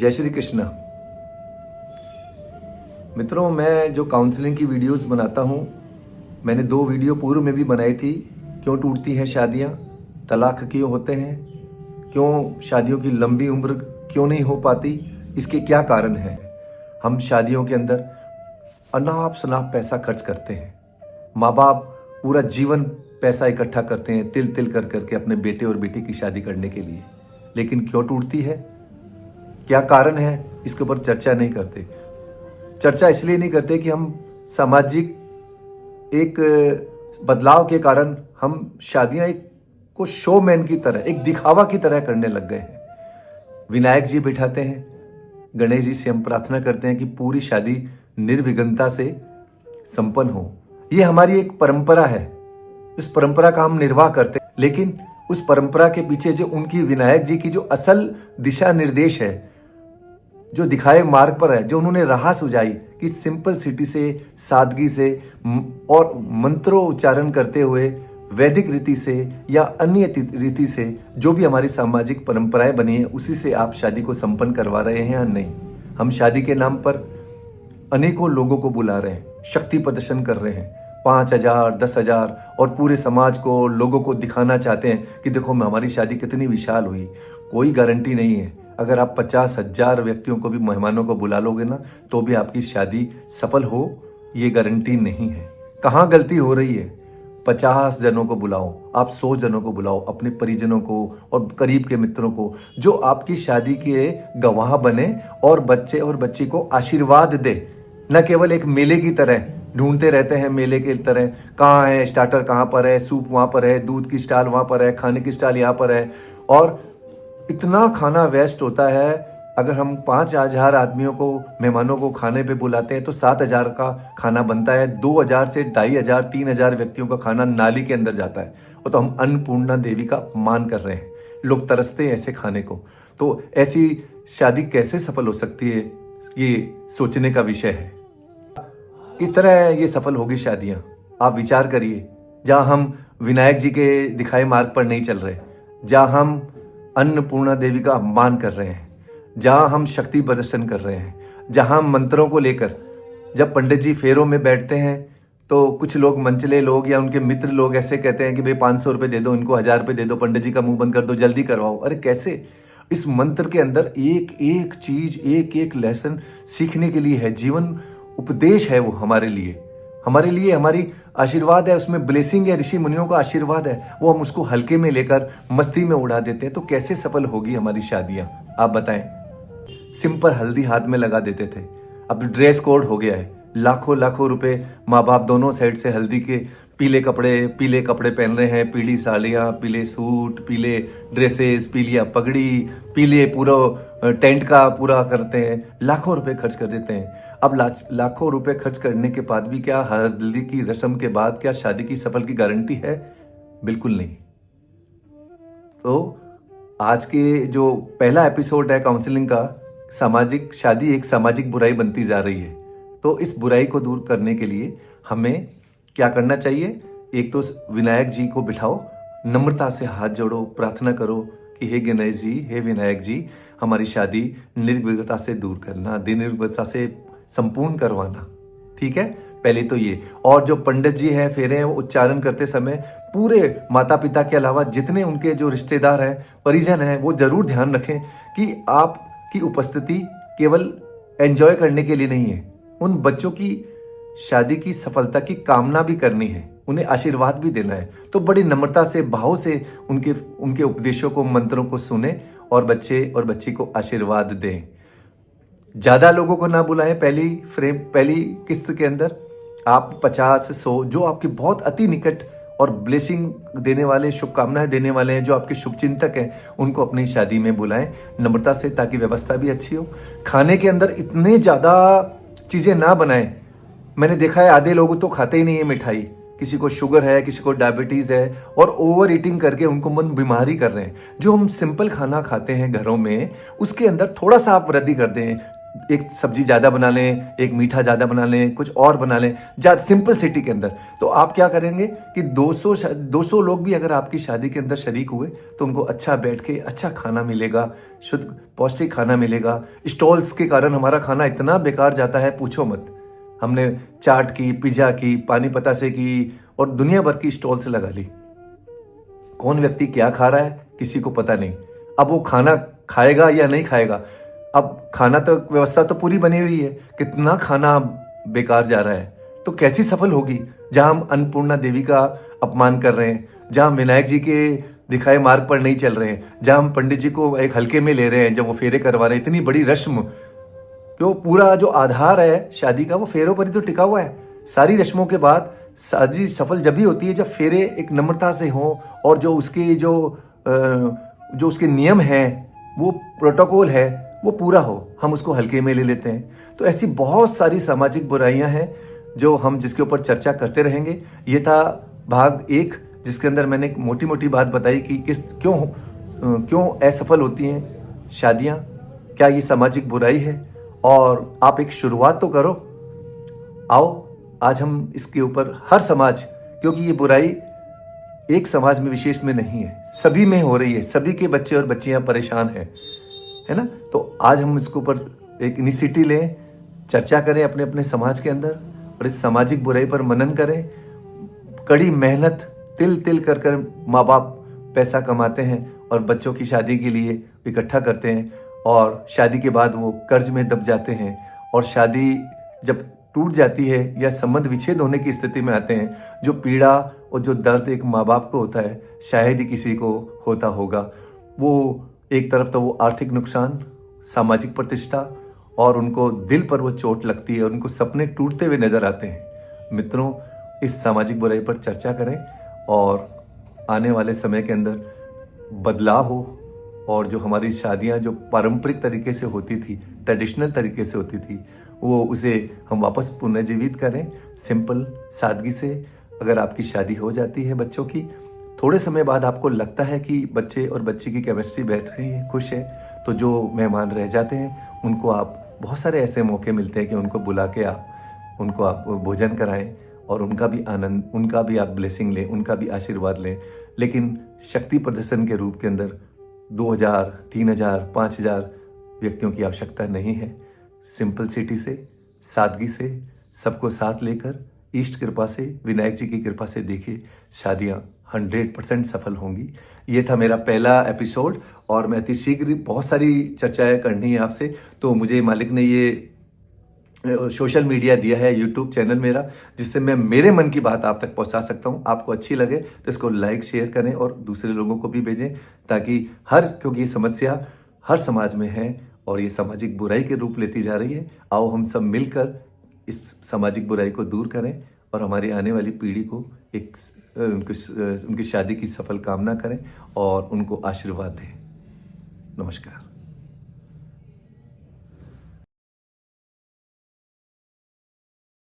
जय श्री कृष्ण। मित्रों, मैं जो काउंसलिंग की वीडियोस बनाता हूँ, मैंने 2 वीडियो पूर्व में भी बनाई थी। क्यों टूटती हैं शादियाँ, तलाक क्यों होते हैं, क्यों शादियों की लंबी उम्र क्यों नहीं हो पाती, इसके क्या कारण हैं। हम शादियों के अंदर अनाप शनाप पैसा खर्च करते हैं। माँ बाप पूरा जीवन पैसा इकट्ठा करते हैं तिल तिल कर करके अपने बेटे और बेटी की शादी करने के लिए, लेकिन क्यों टूटती है, क्या कारण है, इसके ऊपर चर्चा नहीं करते। चर्चा इसलिए नहीं करते कि हम सामाजिक एक बदलाव के कारण हम शादियां एक को शोमैन की तरह, एक दिखावा की तरह करने लग गए हैं। विनायक जी बिठाते हैं, गणेश जी से हम प्रार्थना करते हैं कि पूरी शादी निर्विघ्नता से संपन्न हो। ये हमारी एक परंपरा है, इस परंपरा का हम निर्वाह करते हैं। लेकिन उस परंपरा के पीछे जो उनकी विनायक जी की जो असल दिशा निर्देश है, जो दिखाए मार्ग पर है, जो उन्होंने राह सुझाई कि सिंपल सिटी से, सादगी से और मंत्रों उच्चारण करते हुए वैदिक रीति से या अन्य रीति से जो भी हमारी सामाजिक परंपराएं बनी है, उसी से आप शादी को संपन्न करवा रहे हैं या नहीं। हम शादी के नाम पर अनेकों लोगों को बुला रहे हैं, शक्ति प्रदर्शन कर रहे हैं, 5,000, 10,000 और पूरे समाज को, लोगों को दिखाना चाहते हैं कि देखो हमारी शादी कितनी विशाल हुई। कोई गारंटी नहीं है। अगर आप 50,000 व्यक्तियों को भी, मेहमानों को बुला लोगे ना, तो भी आपकी शादी सफल हो, ये गारंटी नहीं है। कहाँ गलती हो रही है? 50 जनों को बुलाओ, आप 100 जनों को बुलाओ, अपने परिजनों को और करीब के मित्रों को, जो आपकी शादी के गवाह बने और बच्चे और बच्ची को आशीर्वाद दे। न केवल एक मेले की तरह ढूंढते रहते हैं, मेले की तरह कहाँ है स्टार्टर, कहाँ पर है सूप, वहां पर है दूध की स्टॉल, वहां पर है खाने की स्टॉल, यहाँ पर है। और इतना खाना वेस्ट होता है। अगर हम 5,000 आदमियों को, मेहमानों को खाने पे बुलाते हैं तो 7,000 का खाना बनता है। 2,000 से 2,500, 3,000 व्यक्तियों का खाना नाली के अंदर जाता है। और तो हम अन्नपूर्णा देवी का अपमान कर रहे हैं। लोग तरसते हैं ऐसे खाने को। तो ऐसी शादी कैसे सफल हो सकती है, ये सोचने का विषय है। किस तरह ये सफल होगी शादियां, आप विचार करिए। जहां हम विनायक जी के दिखाए मार्ग पर नहीं चल रहे, जहां हम अन्नपूर्णा देवी का अपमान कर रहे हैं, जहां हम शक्ति प्रदर्शन कर रहे हैं, जहां मंत्रों को लेकर, जब पंडित जी फेरों में बैठते हैं तो कुछ लोग, मंचले लोग या उनके मित्र लोग ऐसे कहते हैं कि भाई 500 रुपये दे दो, इनको 1,000 रुपये दे दो, पंडित जी का मुंह बंद कर दो, जल्दी करवाओ। अरे कैसे? इस मंत्र के अंदर एक एक चीज, एक एक लेसन सीखने के लिए है। जीवन उपदेश है वो हमारे लिए, हमारी आशीर्वाद है, उसमें ब्लेसिंग है, ऋषि मुनियों का आशीर्वाद है। वो हम उसको हल्के में लेकर मस्ती में उड़ा देते हैं। तो कैसे सफल होगी हमारी शादियां, आप बताएं। सिंपल हल्दी हाथ में लगा देते थे, अब ड्रेस कोड हो गया है। लाखों लाखों रुपए माँ बाप दोनों साइड से हल्दी के पीले कपड़े पहन रहे हैं, पीली साड़ियाँ, पीले सूट, पीले ड्रेसेस, पीलिया पगड़ी, पीले पूरा टेंट का पूरा करते हैं, लाखों रुपए खर्च कर देते हैं। अब लाखों रुपए खर्च करने के बाद भी क्या हल्दी की रस्म के बाद क्या शादी की सफल की गारंटी है? बिल्कुल नहीं। तो आज के जो पहला एपिसोड है काउंसलिंग का, सामाजिक शादी एक सामाजिक बुराई बनती जा रही है। तो इस बुराई को दूर करने के लिए हमें क्या करना चाहिए? एक तो विनायक जी को बिठाओ, नम्रता से हाथ जोड़ो, प्रार्थना करो कि हे गणेश जी, हे विनायक जी, हमारी शादी निर्विघ्नता से दूर करना, निर्विघ्नता से संपूर्ण करवाना। ठीक है, पहले तो ये। और जो पंडित जी हैं, फेरे हैं, वो उच्चारण करते समय पूरे माता पिता के अलावा जितने उनके जो रिश्तेदार हैं, परिजन हैं, वो जरूर ध्यान रखें कि आपकी उपस्थिति केवल एंजॉय करने के लिए नहीं है। उन बच्चों की शादी की सफलता की कामना भी करनी है, उन्हें आशीर्वाद भी देना है। तो बड़ी नम्रता से, भाव से उनके उपदेशों को, मंत्रों को सुने और बच्चे और बच्ची को आशीर्वाद दें। ज्यादा लोगों को ना बुलाएं। पहली किस्त के अंदर आप 50 100 जो आपके बहुत अति निकट और ब्लेसिंग देने वाले, शुभकामनाएं देने वाले हैं, जो आपके शुभचिंतक हैं, उनको अपनी शादी में बुलाएं नम्रता से, ताकि व्यवस्था भी अच्छी हो। खाने के अंदर इतने ज्यादा चीजें ना बनाएं। मैंने देखा है आधे लोग तो खाते ही नहीं है मिठाई, किसी को शुगर है, किसी को डायबिटीज है, और ओवर ईटिंग करके उनको मन बीमारी कर रहे हैं। जो हम सिंपल खाना खाते हैं घरों में, उसके अंदर थोड़ा सा आप वृद्धि कर दें। एक सब्जी ज्यादा बना लें, एक मीठा ज्यादा बना लें, कुछ और बना लें, ज्यादा सिंपल सिटी के अंदर। तो आप क्या करेंगे कि 200 लोग भी अगर आपकी शादी के अंदर शरीक हुए तो उनको अच्छा बैठ के अच्छा खाना मिलेगा, शुद्ध पौष्टिक खाना मिलेगा। स्टॉल्स के कारण हमारा खाना इतना बेकार जाता है, पूछो मत। हमने चाट की, पिज्जा की, पानी पतासे की और दुनिया भर की स्टॉल्स लगा ली। कौन व्यक्ति क्या खा रहा है किसी को पता नहीं। अब वो खाना खाएगा या नहीं खाएगा। अब खाना तो व्यवस्था तो पूरी बनी हुई है, कितना खाना बेकार जा रहा है। तो कैसी सफल होगी जहां हम अन्नपूर्णा देवी का अपमान कर रहे हैं, जहां हम विनायक जी के दिखाए मार्ग पर नहीं चल रहे हैं, जहां हम पंडित जी को एक हल्के में ले रहे हैं जब वो फेरे करवा रहे हैं। इतनी बड़ी रस्म, तो पूरा जो आधार है शादी का वो फेरों पर ही तो टिका हुआ है। सारी रस्मों के बाद शादी सफल जब भी होती है जब फेरे एक नम्रता से हो और जो उसके जो उसके नियम हैं, वो प्रोटोकॉल है, वो पूरा हो। हम उसको हल्के में ले लेते हैं। तो ऐसी बहुत सारी सामाजिक बुराइयां हैं जो हम जिसके ऊपर चर्चा करते रहेंगे। ये था भाग 1, जिसके अंदर मैंने एक मोटी मोटी बात बताई कि क्यों असफल होती हैं शादियां, क्या ये सामाजिक बुराई है। और आप एक शुरुआत तो करो। आओ आज हम इसके ऊपर हर समाज, क्योंकि ये बुराई एक समाज में विशेष में नहीं है, सभी में हो रही है, सभी के बच्चे और बच्चियां परेशान हैं, है ना। तो आज हम इसके ऊपर एक इनिशिएटिव लें, चर्चा करें अपने अपने समाज के अंदर और इस सामाजिक बुराई पर मनन करें। कड़ी मेहनत तिल तिल कर कर माँ बाप पैसा कमाते हैं और बच्चों की शादी के लिए इकट्ठा करते हैं और शादी के बाद वो कर्ज में दब जाते हैं और शादी जब टूट जाती है या संबंध विच्छेद होने की स्थिति में आते हैं, जो पीड़ा और जो दर्द एक माँ बाप को होता है शायद ही किसी को होता होगा। वो एक तरफ तो वो आर्थिक नुकसान, सामाजिक प्रतिष्ठा और उनको दिल पर वो चोट लगती है और उनको सपने टूटते हुए नजर आते हैं। मित्रों, इस सामाजिक बुराई पर चर्चा करें और आने वाले समय के अंदर बदलाव हो और जो हमारी शादियां जो पारंपरिक तरीके से होती थी, ट्रेडिशनल तरीके से होती थी, वो उसे हम वापस पुनर्जीवित करें सिंपल सादगी से। अगर आपकी शादी हो जाती है बच्चों की, थोड़े समय बाद आपको लगता है कि बच्चे और बच्ची की केमिस्ट्री बैठ रही है, खुश है, तो जो मेहमान रह जाते हैं उनको आप बहुत सारे ऐसे मौके मिलते हैं कि उनको बुला के उनको आप भोजन कराएं और उनका भी आनंद, उनका भी आप ब्लेसिंग लें, उनका भी आशीर्वाद लें। लेकिन शक्ति प्रदर्शन के रूप के अंदर 2000, 3000, 5000 व्यक्तियों की आवश्यकता नहीं है। सिंपल सिटी से, सादगी से, सबको साथ लेकर, ईष्ट कृपा से, विनायक जी की कृपा से देखिए शादियां 100% सफल होंगी। ये था मेरा पहला एपिसोड और मैं अति शीघ्र बहुत सारी चर्चाएं करनी है आपसे। तो मुझे मालिक ने ये सोशल मीडिया दिया है, यूट्यूब चैनल मेरा, जिससे मैं मेरे मन की बात आप तक पहुंचा सकता हूं। आपको अच्छी लगे तो इसको लाइक शेयर करें और दूसरे लोगों को भी भेजें, ताकि क्योंकि ये समस्या हर समाज में है और ये सामाजिक बुराई के रूप लेती जा रही है। आओ हम सब मिलकर इस सामाजिक बुराई को दूर करें और हमारी आने वाली पीढ़ी को उनकी शादी की सफल कामना करें और उनको आशीर्वाद दें। नमस्कार।